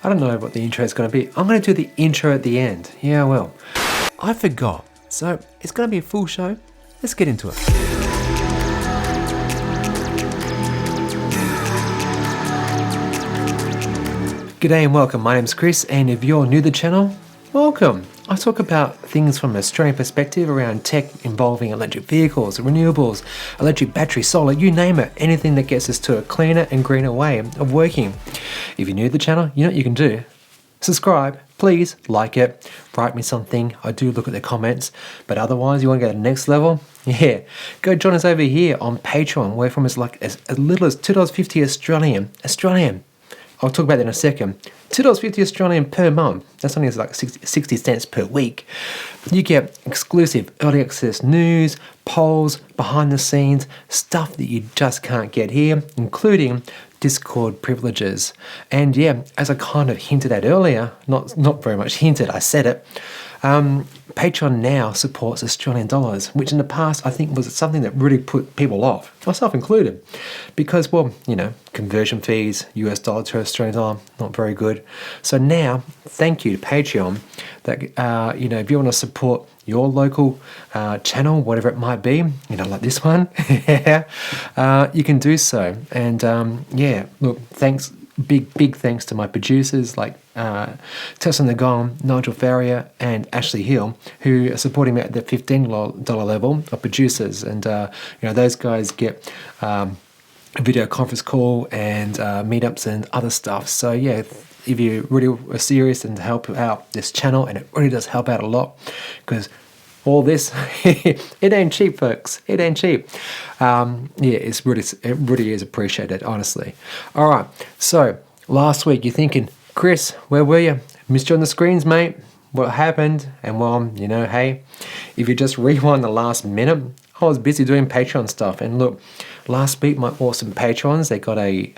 I don't know what the intro is going to be. I'm going to do the intro at the end. Yeah, well, I forgot. So it's going to be a full show. Let's get into it. G'day and welcome. My name's Chris, and if you're new to the channel, welcome. I talk about things from an Australian perspective around tech involving electric vehicles, renewables, electric battery, solar, you name it, anything that gets us to a cleaner and greener way of working. If you're new to the channel, you know what you can do. Subscribe, please, like it, write me something. I do look at the comments, but otherwise you want to go to the next level? Yeah, go join us over here on Patreon, where from as little as $2.50 Australian. I'll talk about that in a second. $2.50 Australian per month. That's only like 60 cents per week. You get exclusive early access news, polls, behind the scenes, stuff that you just can't get here, including Discord privileges. And yeah, as I kind of hinted at earlier, not very much hinted, I said it, Patreon now supports Australian dollars, which in the past I think was something that really put people off, myself included, because, well, you know, conversion fees, US dollar to Australian dollar, not very good. So now, thank you to Patreon, that, if you want to support your local channel, whatever it might be, like this one, you can do so. And look, thanks. Big thanks to my producers like Tessa Nagon, Nigel Farrier, and Ashley Hill, who are supporting me at the $15 level of producers. And those guys get a video conference call and meetups and other stuff. So yeah, if you really are serious and help out this channel, and it really does help out a lot, because all this, it ain't cheap, folks. It ain't cheap. It really is appreciated, honestly. All right. So last week, you're thinking, Chris, where were you? Missed you on the screens, mate. What happened? And well, hey, if you just rewind the last minute, I was busy doing Patreon stuff. And look, last week, my awesome patrons, they got a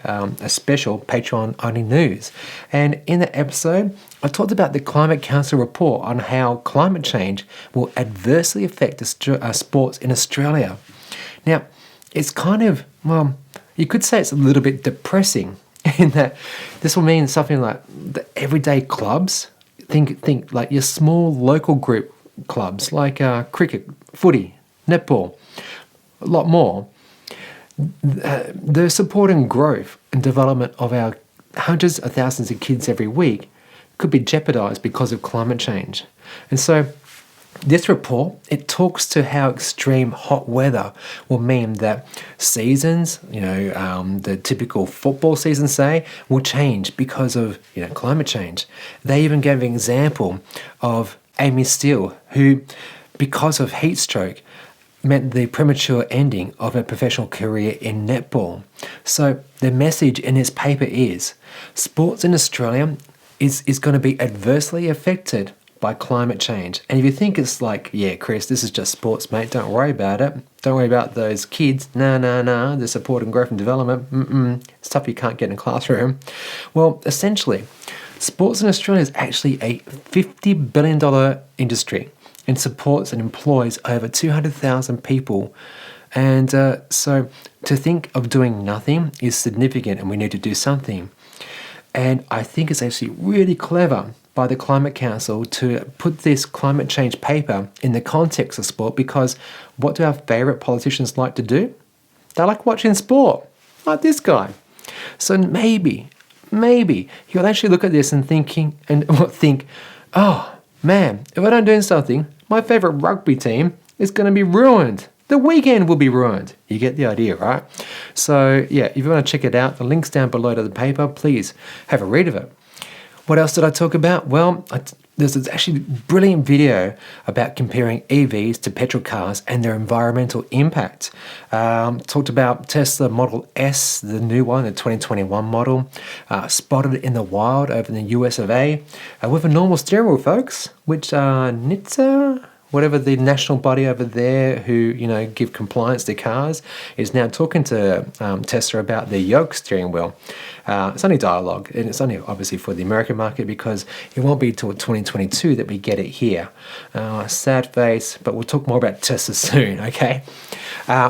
special Patreon only news. And in the episode, I talked about the Climate Council report on how climate change will adversely affect sports in Australia. Now, it's kind of, well, you could say it's a little bit depressing in that this will mean something like the everyday clubs, think like your small local group clubs like cricket, footy, netball, a lot more. They're supporting growth and development of our hundreds of thousands of kids every week could be jeopardized because of climate change. And so this report, it talks to how extreme hot weather will mean that seasons, the typical football season, say, will change because of, climate change. They even gave an example of Amy Steele, who, because of heat stroke, meant the premature ending of her professional career in netball. So the message in this paper is, sports in Australia is going to be adversely affected by climate change. And if you think it's like, yeah, Chris, this is just sports, mate, don't worry about it. Don't worry about those kids. No, they're supporting growth and development. Stuff you can't get in a classroom. Well, essentially, sports in Australia is actually a $50 billion industry and supports and employs over 200,000 people. And so to think of doing nothing is significant, and we need to do something. And I think it's actually really clever by the Climate Council to put this climate change paper in the context of sport, because what do our favourite politicians like to do? They like watching sport, like this guy. So maybe he'll actually look at this and think, oh man, if I don't do something, my favourite rugby team is going to be ruined. The weekend will be ruined. You get the idea, right? So yeah, if you want to check it out, the link's down below to the paper. Please have a read of it. What else did I talk about? Well, there's actually a brilliant video about comparing EVs to petrol cars and their environmental impact. Talked about Tesla Model S, the new one, the 2021 model, spotted in the wild over in the US of A, with a normal steering wheel, folks, which NHTSA, whatever the national body over there who, give compliance to cars, is now talking to Tesla about the yoke steering wheel. It's only dialogue, and it's only obviously for the American market, because it won't be till 2022 that we get it here. Sad face, but we'll talk more about Tesla soon, okay?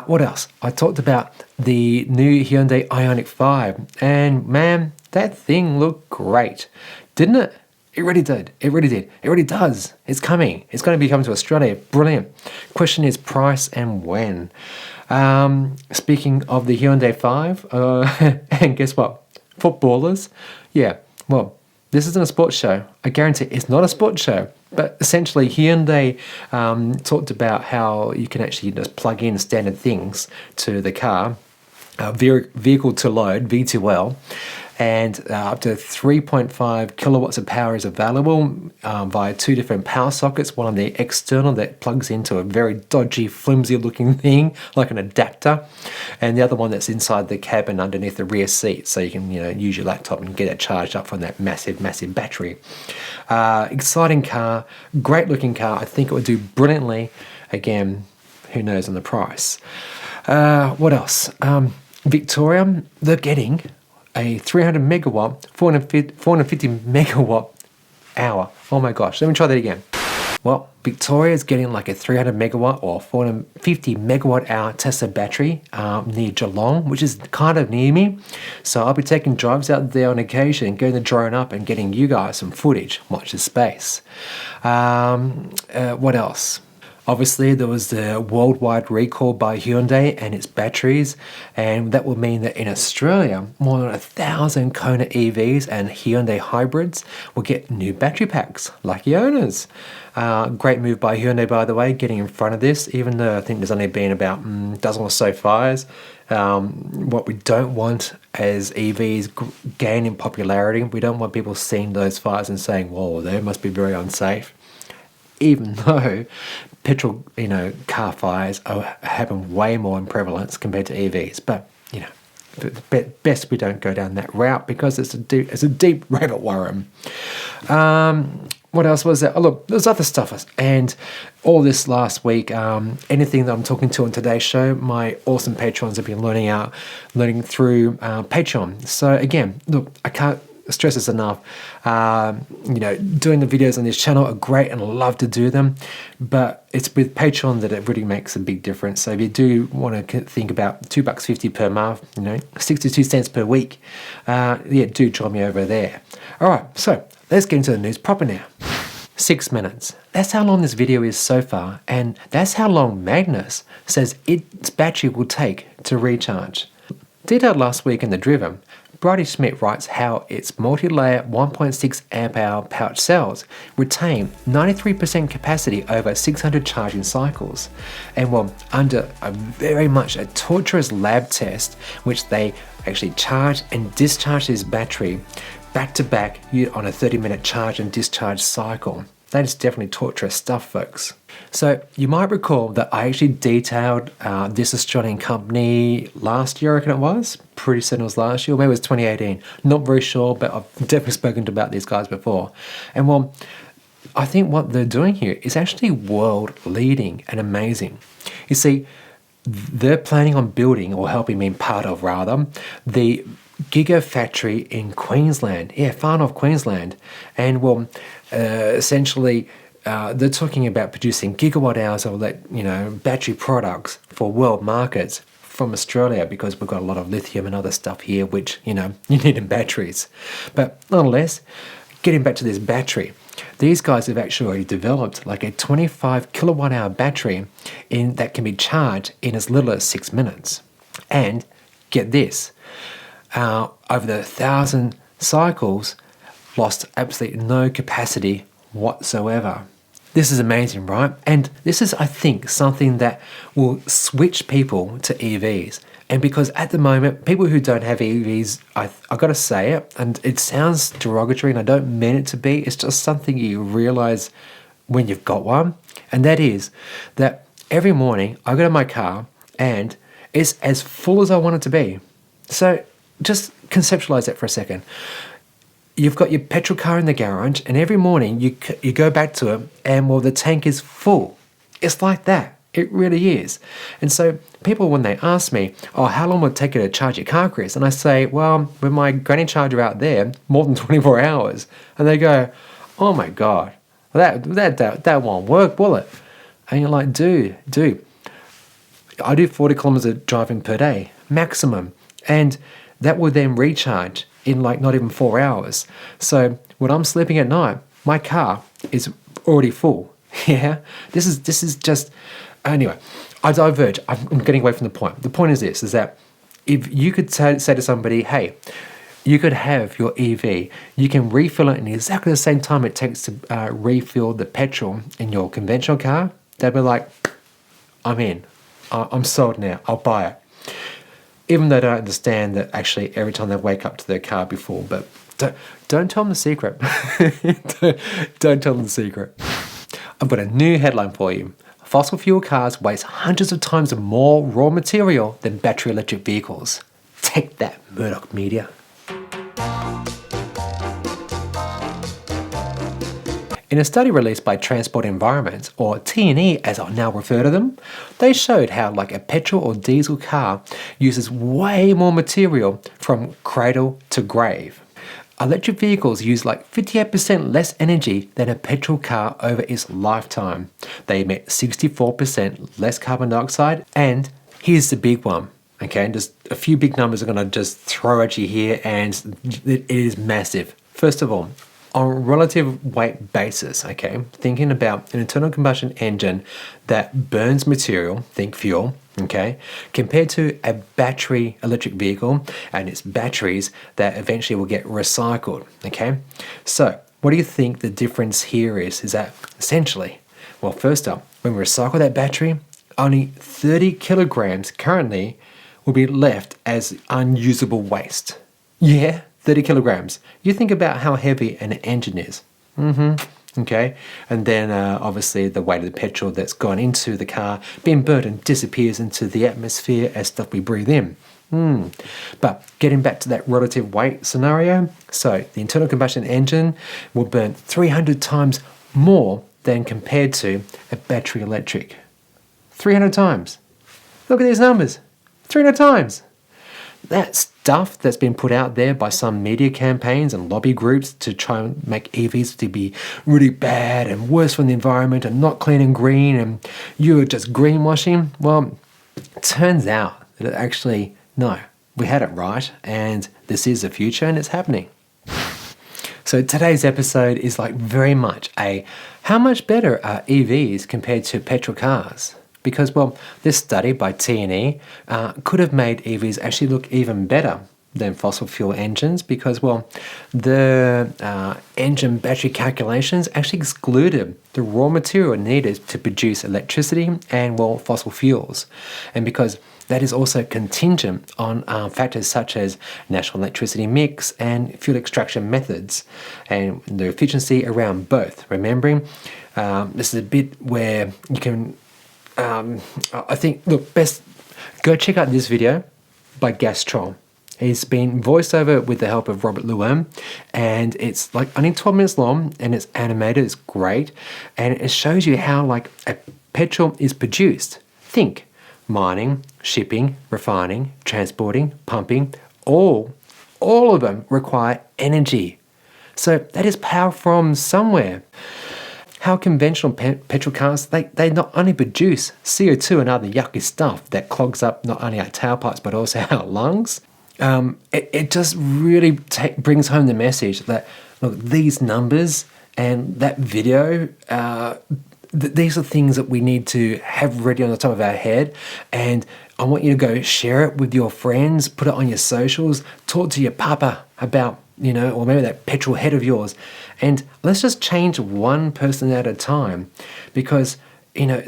What else? I talked about the new Hyundai IONIQ 5, and man, that thing looked great, didn't it? It really did. It really did. It really does. It's coming. It's going to be coming to Australia. Brilliant. Question is price and when. Speaking of the Hyundai 5, and guess what? Footballers. Yeah, well, this isn't a sports show. I guarantee it's not a sports show. But essentially, Hyundai talked about how you can actually just plug in standard things to the car, vehicle to load, V2L, and up to 3.5 kilowatts of power is available via two different power sockets, one on the external that plugs into a very dodgy, flimsy looking thing like an adapter, and the other one that's inside the cabin underneath the rear seat, so you can use your laptop and get it charged up from that massive battery. Exciting car, great looking car. I think it would do brilliantly. Again, who knows on the price. What else? Victorian, they're getting a 300 megawatt, 450 megawatt hour. Oh my gosh, let me try that again. Well, Victoria is getting like a 300 megawatt or 450 megawatt hour Tesla battery near Geelong, which is kind of near me. So I'll be taking drives out there on occasion, getting the drone up and getting you guys some footage. Watch this space. What else? Obviously, there was the worldwide recall by Hyundai and its batteries, and that will mean that in Australia, more than 1,000 Kona EVs and Hyundai hybrids will get new battery packs. Lucky owners. Great move by Hyundai, by the way, getting in front of this, even though I think there's only been about a dozen or so fires. What we don't want as EVs gain in popularity, we don't want people seeing those fires and saying, whoa, they must be very unsafe. Even though petrol, car fires happen way more in prevalence compared to EVs, but best we don't go down that route because it's a deep rabbit warren. What else was there? Oh, look, there's other stuff, and all this last week, anything that I'm talking to on today's show, my awesome patrons have been learning through Patreon. So again, look, I can't stress this enough. Doing the videos on this channel are great and I love to do them, but it's with Patreon that it really makes a big difference. So if you do want to think about $2.50 per month, 62 cents per week, do join me over there. All right, so let's get into the news proper now. 6 minutes. That's how long this video is so far, and that's how long Magnus says its battery will take to recharge. Detailed last week in The Driven, Bridie Schmidt writes how its multi-layer 1.6 amp hour pouch cells retain 93% capacity over 600 charging cycles, and under a very much a torturous lab test, which they actually charge and discharge this battery back to back on a 30-minute charge and discharge cycle. That is definitely torturous stuff, folks. So you might recall that I actually detailed this Australian company last year, I reckon it was. Pretty certain it was last year, or maybe it was 2018. Not very sure, but I've definitely spoken about these guys before. And I think what they're doing here is actually world-leading and amazing. You see, they're planning on building, or helping me part of rather, the Gigafactory in Queensland. Yeah, far north Queensland. And essentially, they're talking about producing gigawatt hours of battery products for world markets from Australia, because we've got a lot of lithium and other stuff here which you need in batteries. But nonetheless, getting back to this battery, these guys have actually already developed like a 25 kilowatt hour battery that can be charged in as little as 6 minutes. And get this, over the 1,000 cycles, lost absolutely no capacity whatsoever. This is amazing, right? And this is, I think, something that will switch people to EVs. And because at the moment, people who don't have EVs, I've got to say it, and it sounds derogatory and I don't mean it to be, it's just something you realize when you've got one. And that is that every morning I go to my car and it's as full as I want it to be. So just conceptualize that for a second. You've got your petrol car in the garage, and every morning you go back to it, and the tank is full. It's like that. It really is. And so people, when they ask me, how long will it take you to charge your car, Chris? And I say, with my granny charger out there, more than 24 hours. And they go, oh my God, that won't work, will it? And you're like, dude, I do 40 kilometers of driving per day, maximum. And that will then recharge in like not even 4 hours. So when I'm sleeping at night, my car is already full. Yeah, this is just, anyway, I diverge. I'm getting away from the point. The point is this, is that if you could say to somebody, hey, you could have your EV, you can refill it in exactly the same time it takes to refill the petrol in your conventional car, they'd be like, I'm in. I'm sold now. I'll buy it. Even though they don't understand that actually every time they wake up to their car before. But don't tell them the secret. Don't tell them the secret. I've got a new headline for you. Fossil fuel cars waste hundreds of times more raw material than battery electric vehicles. Take that, Murdoch Media. In a study released by Transport Environment, or T&E as I'll now refer to them, they showed how like a petrol or diesel car uses way more material from cradle to grave. Electric vehicles use like 58% less energy than a petrol car over its lifetime. They emit 64% less carbon dioxide, and here's the big one. Okay, just a few big numbers I'm going to just throw at you here, and it is massive. First of all, on a relative weight basis, okay, thinking about an internal combustion engine that burns material, think fuel, okay, compared to a battery electric vehicle and its batteries that eventually will get recycled, okay? So what do you think the difference here is? Is that essentially, well, first up, when we recycle that battery, only 30 kilograms currently will be left as unusable waste. Yeah, 30 kilograms. You think about how heavy an engine is. Okay, and then obviously the weight of the petrol that's gone into the car being burnt and disappears into the atmosphere as stuff we breathe in. But getting back to that relative weight scenario, so the internal combustion engine will burn 300 times more than compared to a battery electric. 300 times. Look at these numbers. 300 times. That stuff that's been put out there by some media campaigns and lobby groups to try and make EVs to be really bad and worse for the environment and not clean and green and you're just greenwashing, well, it turns out that actually, no, we had it right and this is the future and it's happening. So today's episode is like very much a how much better are EVs compared to petrol cars? Because, well, this study by T&E could have made EVs actually look even better than fossil fuel engines because, well, the engine battery calculations actually excluded the raw material needed to produce electricity and, well, fossil fuels. And because that is also contingent on factors such as national electricity mix and fuel extraction methods and the efficiency around both. Remembering, this is a bit where you can I think, look, best go check out this video by Petrol. It's been voiced over with the help of Robert Llewellyn, and it's like only 12 minutes long, and it's animated, it's great, and it shows you how like a petrol is produced. Think mining, shipping, refining, transporting, pumping, all of them require energy. So that is power from somewhere. How conventional petrol cars, they not only produce CO2 and other yucky stuff that clogs up not only our tailpipes but also our lungs, it just really brings home the message that, look, these numbers and that video, these are things that we need to have ready on the top of our head, and I want you to go share it with your friends, put it on your socials, talk to your papa about, you know, or maybe that petrol head of yours. And let's just change one person at a time because, you know,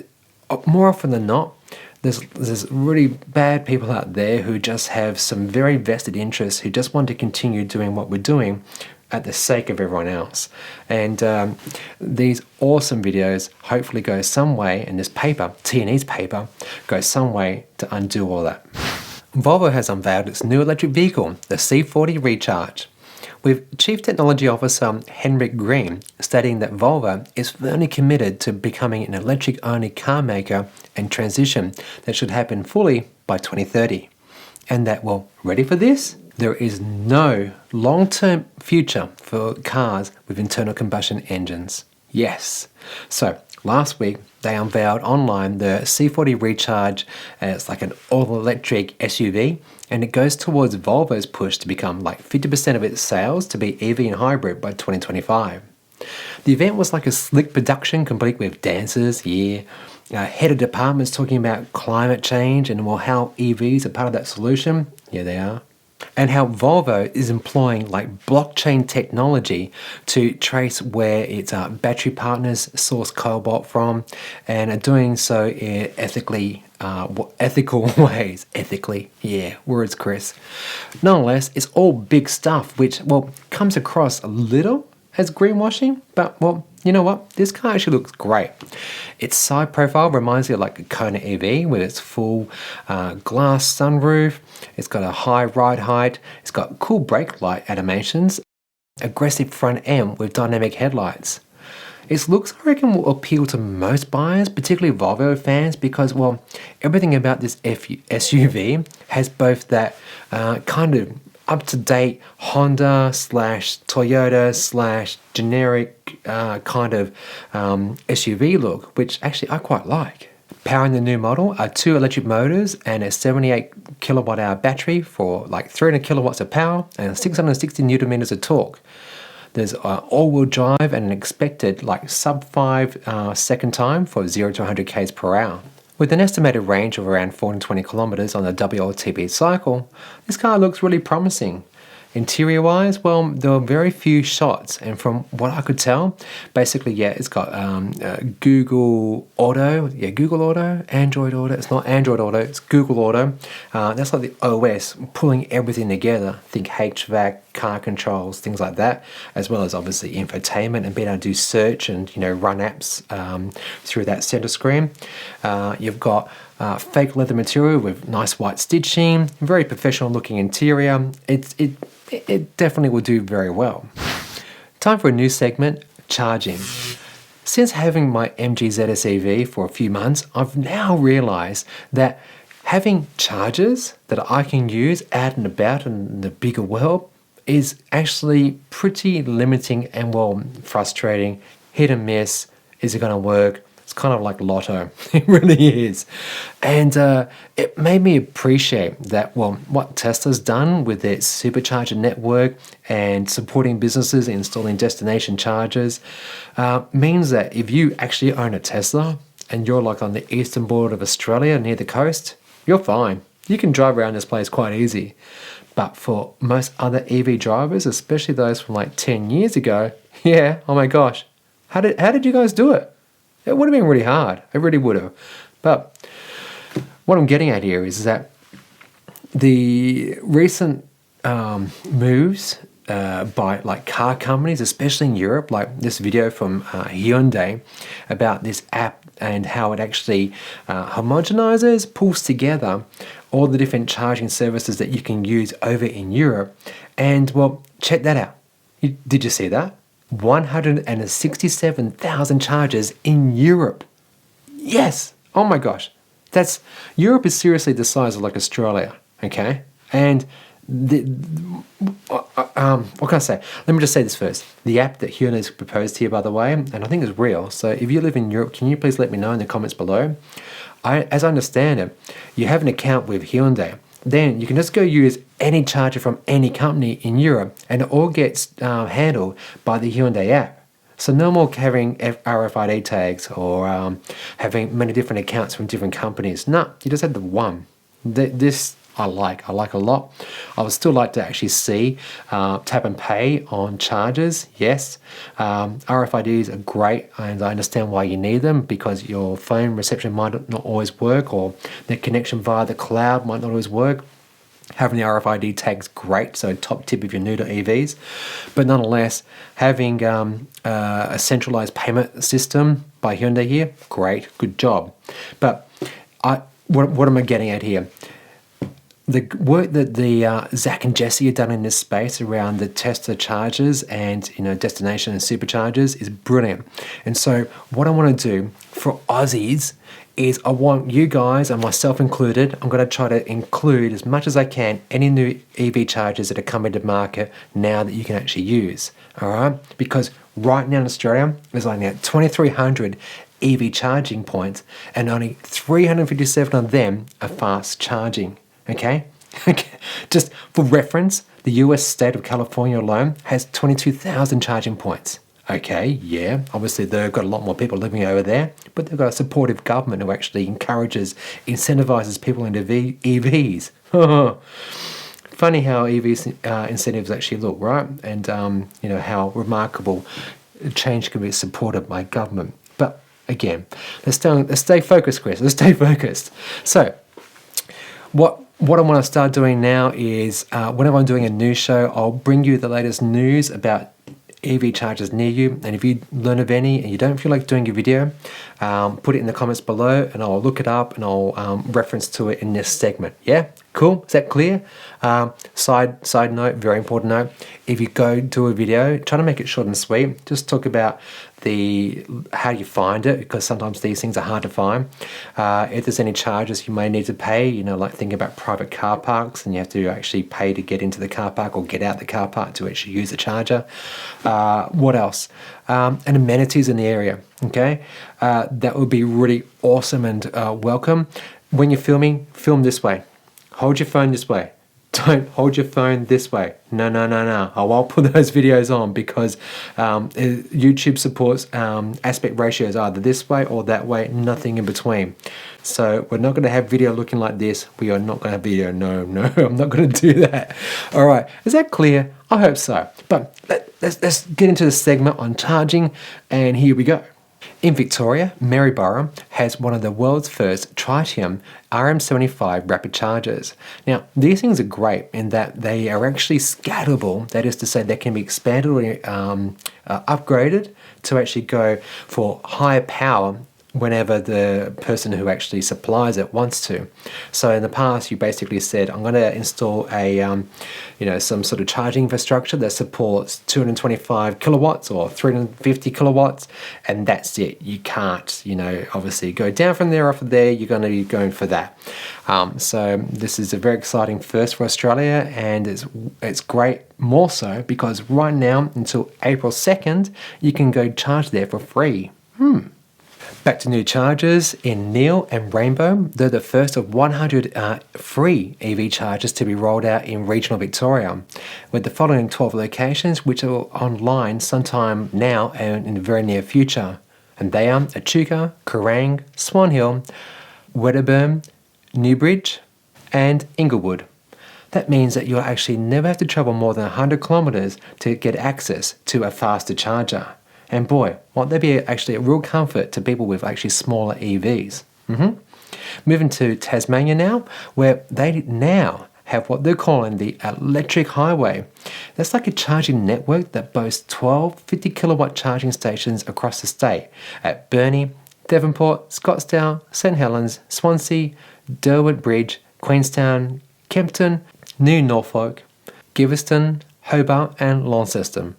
more often than not, there's really bad people out there who just have some very vested interests who just want to continue doing what we're doing at the sake of everyone else. And these awesome videos hopefully go some way, and this paper, T&E's paper, goes some way to undo all that. Volvo has unveiled its new electric vehicle, the C40 Recharge, with Chief Technology Officer Henrik Green stating that Volvo is firmly committed to becoming an electric-only car maker and transition that should happen fully by 2030. And that, well, ready for this? There is no long-term future for cars with internal combustion engines. Yes. So, Last week, they unveiled online the C40 Recharge. It's like an all-electric SUV, and it goes towards Volvo's push to become like 50% of its sales to be EV and hybrid by 2025. The event was like a slick production complete with dancers, head of departments talking about climate change and well, how EVs are part of that solution. Yeah, they are. And how Volvo is employing like blockchain technology to trace where its battery partners source cobalt from, and are doing so in ethical ways. Ethically, yeah, words, Chris. Nonetheless, it's all big stuff, which, well, comes across a little as greenwashing, but, well, you know what? This car actually looks great. Its side profile reminds me of like a Kona EV with its full glass sunroof. It's got a high ride height. It's got cool brake light animations, aggressive front end with dynamic headlights. Its looks, I reckon, will appeal to most buyers, particularly Volvo fans, because, well, everything about this SUV has both that kind of up-to-date Honda / Toyota / generic kind of SUV look, which actually I quite like. Powering the new model are 2 electric motors and a 78 kilowatt hour battery for like 300 kilowatts of power and 660 newton meters of torque. There's all-wheel drive and an expected like sub-5 second time for 0 to 100 k's per hour. With an estimated range of around 420 kilometers on the WLTP cycle, this car looks really promising. Interior-wise, well, there were very few shots, and from what I could tell, basically, yeah, it's got Google Auto, Google Auto, Android Auto. It's not Android Auto, it's Google Auto. That's like the OS, pulling everything together. Think HVAC, car controls, things like that, as well as obviously infotainment and being able to do search and run apps through that center screen. You've got fake leather material with nice white stitching, very professional looking interior. It definitely will do very well. Time for a new segment, charging. Since having my MG ZS EV for a few months, I've now realized that having chargers that I can use out and about in the bigger world is actually pretty limiting and, well, frustrating. Hit and miss. Is it going to work? It's kind of like lotto. It really is. And it made me appreciate that, well, what Tesla's done with their supercharger network and supporting businesses installing destination chargers means that if you actually own a Tesla and you're like on the eastern border of Australia near the coast, you're fine. You can drive around this place quite easy. But for most other EV drivers, especially those from like 10 years ago, yeah, oh my gosh, how did you guys do it? It would have been really hard. It really would have. But what I'm getting at here is that the recent moves by like car companies, especially in Europe, like this video from Hyundai about this app and how it actually homogenizes, pulls together all the different charging services that you can use over in Europe. And, well, check that out. Did you see that? 167,000 chargers in Europe. Yes. Oh my gosh. Europe is seriously the size of like Australia. Okay. And what can I say? Let me just say this first. The app that Hyundai's proposed here, by the way, and I think is real. So if you live in Europe, can you please let me know in the comments below? As I understand it, you have an account with Hyundai. Then you can just go use any charger from any company in Europe, and it all gets handled by the Hyundai app. So no more having RFID tags or having many different accounts from different companies. No, you just have the one. This I like a lot. I would still like to actually see tap and pay on chargers. Yes, RFIDs are great, and I understand why you need them, because your phone reception might not always work, or the connection via the cloud might not always work. Having the RFID tag's great, so top tip if you're new to EVs. But nonetheless, having a centralized payment system by Hyundai here, great, good job. But what am I getting at here? The work that Zach and Jesse have done in this space around the Tesla chargers and destination and superchargers is brilliant. And so what I want to do for Aussies is I want you guys, and myself included, I'm going to try to include as much as I can any new EV chargers that are coming to market now that you can actually use. All right? Because right now in Australia, there's only 2,300 EV charging points, and only 357 of them are fast charging. Okay? Just for reference, the US state of California alone has 22,000 charging points. Okay, yeah, obviously they've got a lot more people living over there, but they've got a supportive government who actually encourages, incentivizes people into EVs. Funny how EVs incentives actually look, right? And how remarkable change can be supported by government. But again, let's stay focused, Chris. Let's stay focused. So, what I want to start doing now is whenever I'm doing a news show, I'll bring you the latest news about EV chargers near you, and if you learn of any and you don't feel like doing a video, put it in the comments below and I'll look it up and I'll reference to it in this segment. Yeah, cool. Is that clear? Side note, very important note, if you go do a video, try to make it short and sweet. Just talk about how you find it, because sometimes these things are hard to find. If there's any charges you may need to pay, like think about private car parks and you have to actually pay to get into the car park or get out the car park to actually use the charger. What else? And amenities in the area. Okay, that would be really awesome and welcome. When you're filming, film this way. Hold your phone this way. Don't hold your phone this way. No. I won't put those videos on because YouTube supports aspect ratios either this way or that way, nothing in between. So we're not going to have video looking like this. We are not going to have video. No, I'm not going to do that. All right, is that clear? I hope so. But let's get into the segment on charging, and here we go. In Victoria, Maryborough has one of the world's first Tritium RM75 rapid chargers. Now, these things are great in that they are actually scalable. That is to say, they can be expanded or upgraded to actually go for higher power whenever the person who actually supplies it wants to. So in the past, you basically said, I'm going to install a, some sort of charging infrastructure that supports 225 kilowatts or 350 kilowatts, and that's it. You can't, obviously go down from there. Off of there, you're going to be going for that. So this is a very exciting first for Australia, and it's great more so because right now until April 2nd, you can go charge there for free. Back to new chargers in Neil and Rainbow. They're the first of 100 free EV chargers to be rolled out in regional Victoria, with the following 12 locations which are online sometime now and in the very near future. And they are Echuca, Kerrang, Swan Hill, Wedderburn, Newbridge and Inglewood. That means that you'll actually never have to travel more than 100 kilometres to get access to a faster charger. And boy, won't that be actually a real comfort to people with actually smaller EVs. Moving to Tasmania now, where they now have what they're calling the electric highway. That's like a charging network that boasts 12 50 kilowatt charging stations across the state at Burnie, Devonport, Scottsdale, St Helens, Swansea, Derwent Bridge, Queenstown, Kempton, New Norfolk, Giveston, Hobart and Launceston.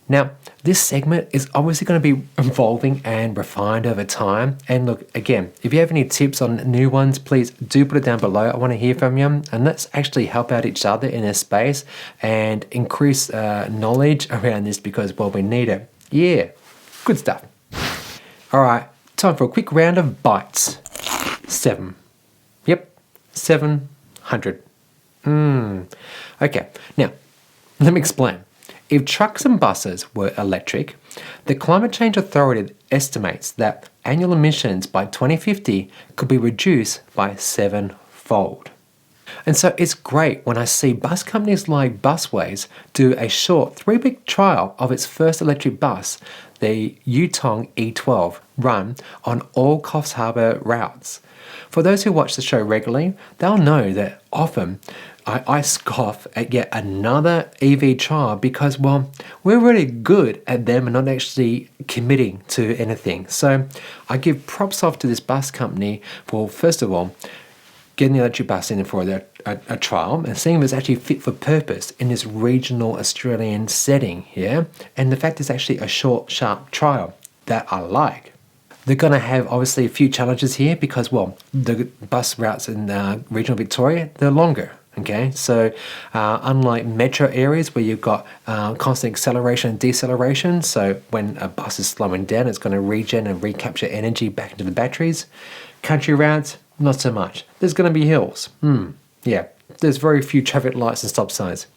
Now, this segment is obviously going to be evolving and refined over time. And look, again, if you have any tips on new ones, please do put it down below. I want to hear from you. And let's actually help out each other in this space and increase knowledge around this because, well, we need it. Yeah, good stuff. All right, time for a quick round of bites. 7. Yep, 700. Okay, now, let me explain. If trucks and buses were electric, the Climate Change Authority estimates that annual emissions by 2050 could be reduced by 7-fold. And so it's great when I see bus companies like Busways do a short 3-week trial of its first electric bus, the Yutong E12, run on all Coffs Harbour routes. For those who watch the show regularly, they'll know that often I scoff at yet another EV trial because, well, we're really good at them and not actually committing to anything. So I give props off to this bus company for, first of all, getting the electric bus in for a trial and seeing if it's actually fit for purpose in this regional Australian setting, yeah? And the fact it's actually a short, sharp trial that I like. They're going to have, obviously, a few challenges here because, well, the bus routes in regional Victoria, they're longer. Okay, so unlike metro areas where you've got constant acceleration and deceleration, so when a bus is slowing down, it's going to regen and recapture energy back into the batteries. Country routes, not so much. There's going to be hills. Yeah, there's very few traffic lights and stop signs.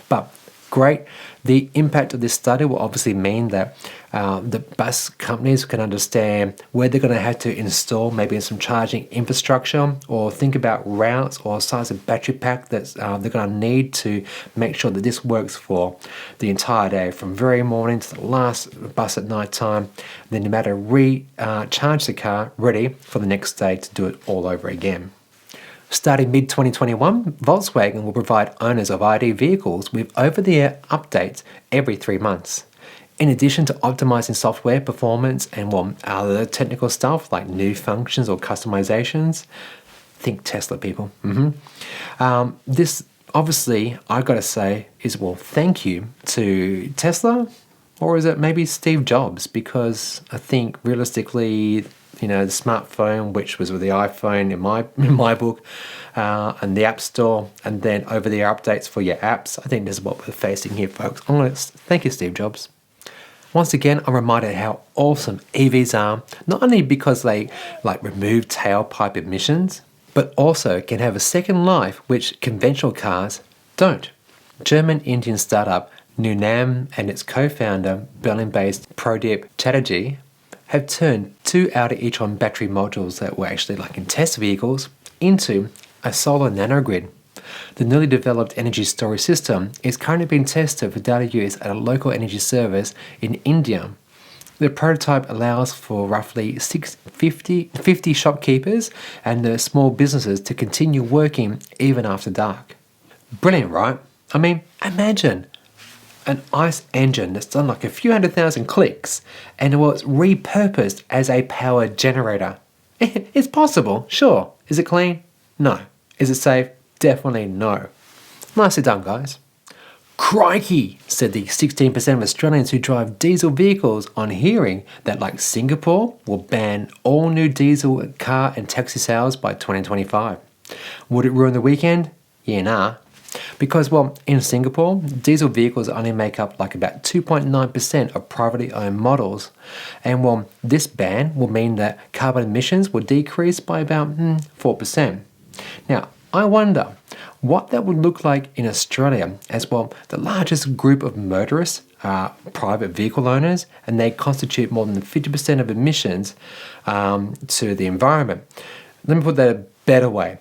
But great. The impact of this study will obviously mean that the bus companies can understand where they're going to have to install maybe some charging infrastructure, or think about routes or size of battery pack that they're going to need to make sure that this works for the entire day, from very morning to the last bus at night time. Then no matter recharge the car ready for the next day to do it all over again. Starting mid-2021, Volkswagen will provide owners of ID vehicles with over-the-air updates every 3 months. In addition to optimizing software performance and other technical stuff like new functions or customizations, think Tesla, people. This, obviously, I've got to say, is thank you to Tesla, or is it maybe Steve Jobs? Because I think realistically, the smartphone, which was with the iPhone in my book, and the App Store, and then over-the-air updates for your apps. I think this is what we're facing here, folks. Thank you, Steve Jobs. Once again, I'm reminded how awesome EVs are, not only because they remove tailpipe emissions, but also can have a second life which conventional cars don't. German-Indian startup Nunam and its co-founder, Berlin-based Pradeep Chatterjee, have turned 2 Audi e-tron battery modules that were actually in test vehicles into a solar nanogrid. The newly developed energy storage system is currently being tested for data use at a local energy service in India. The prototype allows for roughly 50 shopkeepers and their small businesses to continue working even after dark. Brilliant, right? I mean, imagine an ICE engine that's done a few 100,000 clicks and it was repurposed as a power generator. It's possible, sure. Is it clean? No. Is it safe? Definitely no. Nicely done, guys. Crikey, said the 16% of Australians who drive diesel vehicles on hearing that Singapore will ban all new diesel car and taxi sales by 2025. Would it ruin the weekend? Yeah, nah. Because, in Singapore, diesel vehicles only make up about 2.9% of privately owned models. And, this ban will mean that carbon emissions will decrease by about 4%. Now, I wonder what that would look like in Australia, as the largest group of motorists are private vehicle owners, and they constitute more than 50% of emissions to the environment. Let me put that a better way.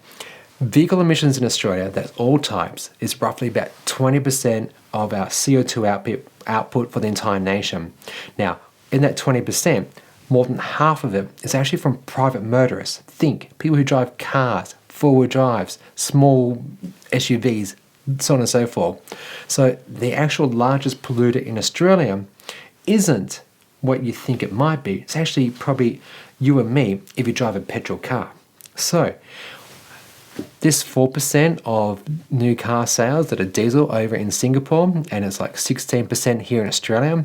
Vehicle emissions in Australia, that's all types, is roughly about 20% of our CO2 output for the entire nation. Now, in that 20%, more than half of it is actually from private motorists. Think people who drive cars, four-wheel drives, small SUVs, so on and so forth. So the actual largest polluter in Australia isn't what you think it might be. It's actually probably you and me if you drive a petrol car. So this 4% of new car sales that are diesel over in Singapore, and it's 16% here in Australia,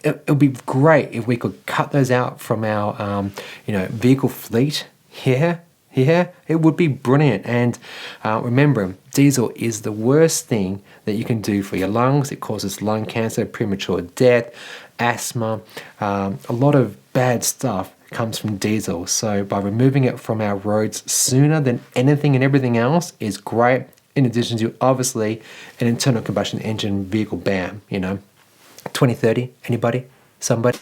it would be great if we could cut those out from our vehicle fleet here. It would be brilliant. And remember, diesel is the worst thing that you can do for your lungs. It causes lung cancer, premature death, asthma, a lot of bad stuff comes from diesel. So by removing it from our roads sooner than anything and everything else is great, in addition to obviously an internal combustion engine vehicle ban. 2030, anybody? Somebody?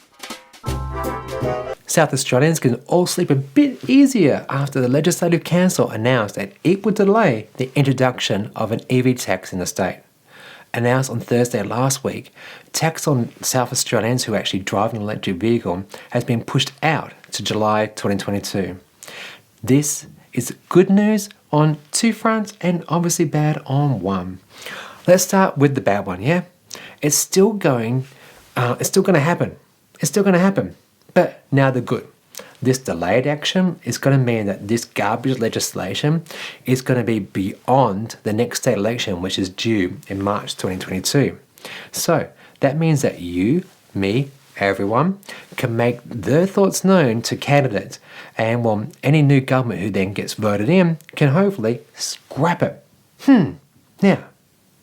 South Australians can all sleep a bit easier after the Legislative Council announced that it would delay the introduction of an EV tax in the state. Announced on Thursday last week, tax on South Australians who actually drive an electric vehicle has been pushed out to July 2022. This is good news on 2 fronts and obviously bad on 1. Let's start with the bad one, yeah? It's still going to happen. It's still going to happen. But now the good. This delayed action is going to mean that this garbage legislation is going to be beyond the next state election, which is due in March 2022. So that means that you, me, everyone can make their thoughts known to candidates, and any new government who then gets voted in can hopefully scrap it. Now,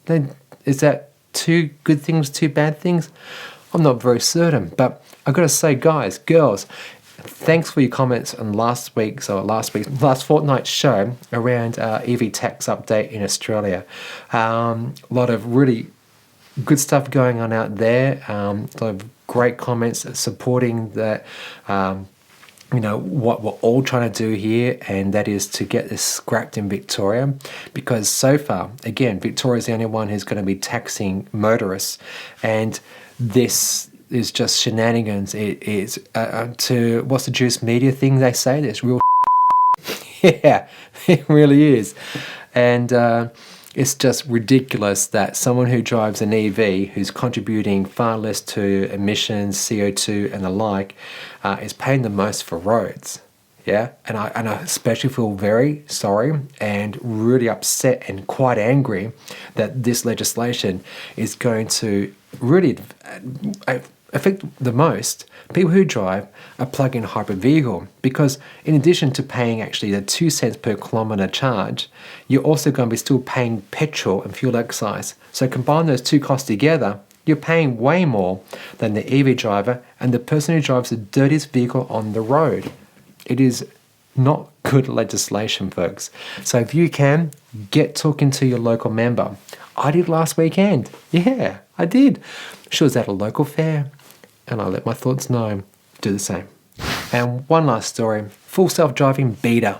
then, is that two good things, two bad things? I'm not very certain, but I've got to say, guys, girls, thanks for your comments on last fortnight's show around EV tax update in Australia. A lot of really good stuff going on out there. A lot of great comments supporting that. What we're all trying to do here, and that is to get this scrapped in Victoria, because so far, again, Victoria is the only one who's going to be taxing motorists, and this is just shenanigans. It is to what's the juice media thing they say? There's real yeah, it really is, and it's just ridiculous that someone who drives an EV, who's contributing far less to emissions, CO2 and the like, is paying the most for roads. Yeah, and I especially feel very sorry and really upset and quite angry that this legislation is going to really affect the most people who drive a plug-in hybrid vehicle, because in addition to paying actually the 2 cents per kilometre charge, you're also going to be still paying petrol and fuel excise. So combine those two costs together, you're paying way more than the EV driver and the person who drives the dirtiest vehicle on the road. It is not good legislation, folks. So if you can, get talking to your local member. I did last weekend. Yeah, I did. She was at a local fair, and I let my thoughts know. Do the same. And one last story. Full self-driving beta.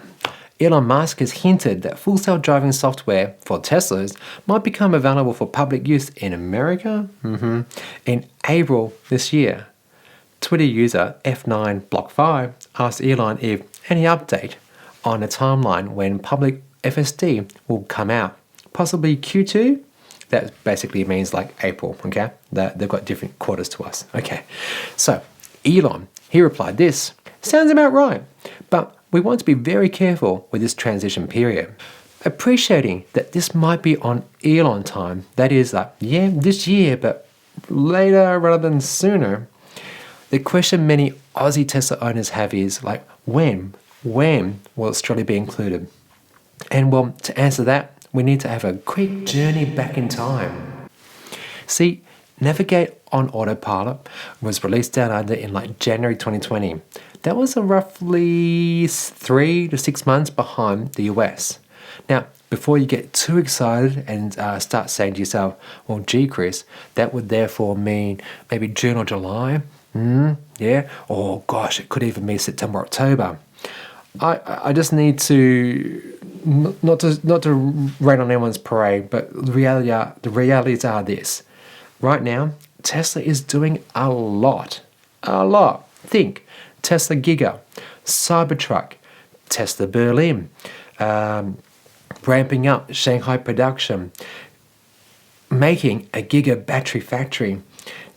Elon Musk has hinted that full self-driving software for Teslas might become available for public use in America in April this year. Twitter user F9Block5 asked Elon if any update on a timeline when public FSD will come out. Possibly Q2? That basically means like April, okay? They've got different quarters to us. Okay, so Elon, he replied this, sounds about right, but we want to be very careful with this transition period. Appreciating that this might be on Elon time, that is like, yeah, this year, but later rather than sooner. The question many Aussie Tesla owners have is like, when will Australia be included? And well, to answer that, we need to have a quick journey back in time. See, Navigate on Autopilot was released down under in like January 2020. That was roughly 3 to 6 months behind the US. Now, before you get too excited and start saying to yourself, well, gee, Chris, that would therefore mean maybe June or July. Yeah, or gosh, it could even be September, October. I just need to not to rain on anyone's parade, but the realities are this. Right now, Tesla is doing a lot. Think Tesla Giga, Cybertruck, Tesla Berlin, ramping up Shanghai production, making a Giga battery factory,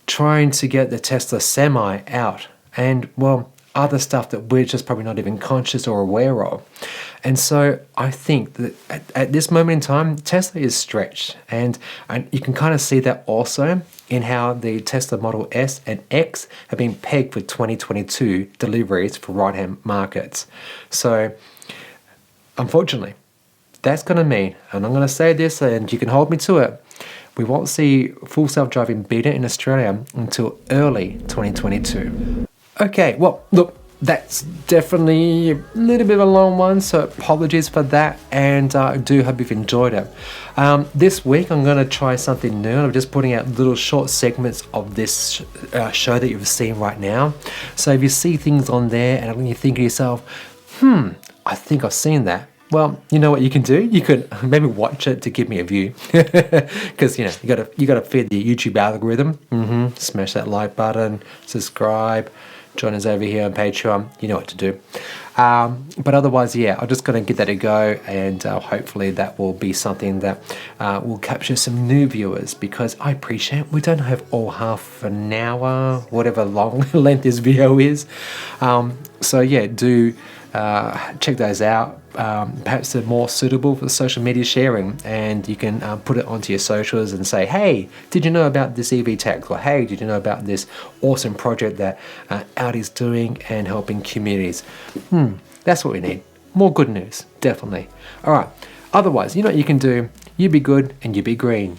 trying to get the Tesla Semi out, and well, other stuff that we're just probably not even conscious or aware of. And so I think that at this moment in time, Tesla is stretched, and you can kind of see that also in how the Tesla Model S and X have been pegged for 2022 deliveries for right-hand markets. So unfortunately, that's going to mean, and I'm going to say this and you can hold me to it, we won't see full self-driving beta in Australia until early 2022. Okay, well, look, that's definitely a little bit of a long one, so apologies for that, and I do hope you've enjoyed it. This week I'm going to try something new. I'm just putting out little short segments of this show that you've seen right now. So if you see things on there and you think to yourself, I think I've seen that. Well, you know what you can do? You could maybe watch it to give me a view, because you got to feed the YouTube algorithm. Smash that like button, subscribe, join us over here on Patreon. You know what to do. But otherwise, yeah, I'm just going to give that a go, and hopefully that will be something that will capture some new viewers, because I appreciate we don't have all half an hour, whatever long length this video is. So yeah, do check those out. Perhaps they're more suitable for social media sharing, and you can put it onto your socials and say, hey, did you know about this EV tech? Or hey, did you know about this awesome project that Audi's doing and helping communities? That's what we need. More good news, definitely. All right. Otherwise, you know what you can do? You be good and you be green.